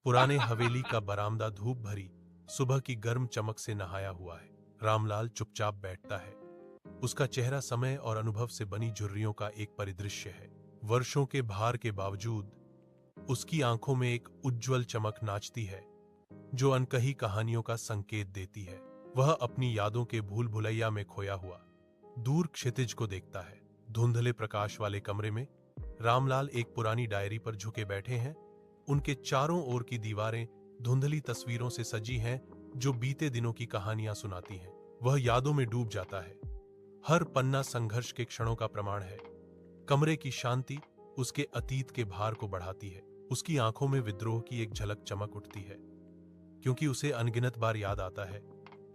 पुराने हवेली का बरामदा धूप भरी सुबह की गर्म चमक से नहाया हुआ है। रामलाल चुपचाप बैठता है। उसका चेहरा समय और अनुभव से बनी झुर्रियों का एक परिदृश्य है। वर्षों के भार के बावजूद उसकी आंखों में एक उज्ज्वल चमक नाचती है, जो अनकही कहानियों का संकेत देती है। वह अपनी यादों के भूल भुलैया में खोया हुआ दूर क्षितिज को देखता है। धुंधले प्रकाश वाले कमरे में रामलाल एक पुरानी डायरी पर झुके बैठे हैं। उनके चारों ओर की दीवारें धुंधली तस्वीरों से सजी हैं, जो बीते दिनों की कहानियां सुनाती हैं। वह यादों में डूब जाता है। हर पन्ना संघर्ष के क्षणों का प्रमाण है। कमरे की शांति उसके अतीत के भार को बढ़ाती है। उसकी आंखों में विद्रोह की एक झलक चमक उठती है, क्योंकि उसे अनगिनत बार याद आता है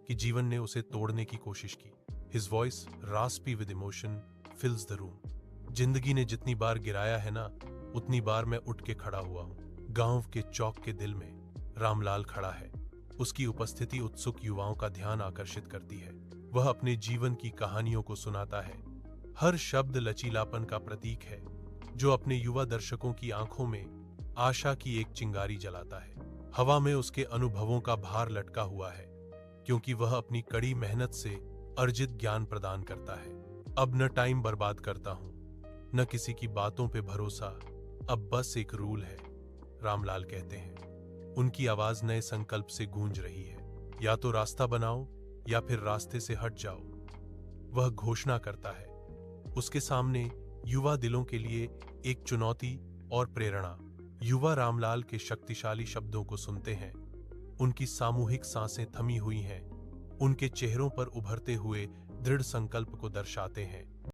कि जीवन ने उसे तोड़ने की कोशिश की। His voice, raspy with emotion, fills the room. जिंदगी ने जितनी बार गिराया है ना, उतनी बार मैं उठ के खड़ा हुआ हूँ। गांव के चौक के दिल में रामलाल खड़ा है। उसकी उपस्थिति उत्सुक युवाओं का ध्यान आकर्षित करती है। वह अपने जीवन की कहानियों को सुनाता है। हर शब्द लचीलापन का प्रतीक है, जो अपने युवा दर्शकों की आंखों में आशा की एक चिंगारी जलाता है। हवा में उसके अनुभवों का भार लटका हुआ है, क्योंकि वह अपनी कड़ी मेहनत से अर्जित ज्ञान प्रदान करता है। अब न टाइम बर्बाद करता हूं, न किसी की बातों पे भरोसा, अब बस एक रूल है, रामलाल कहते हैं। उनकी आवाज नए संकल्प से गूंज रही है। या तो रास्ता बनाओ या फिर रास्ते से हट जाओ, वह घोषणा करता है। उसके सामने युवा दिलों के लिए एक चुनौती और प्रेरणा। युवा रामलाल के शक्तिशाली शब्दों को सुनते हैं। उनकी सामूहिक सांसें थमी हुई हैं। उनके चेहरों पर उभरते हुए दृढ़ संकल्प को दर्शाते हैं।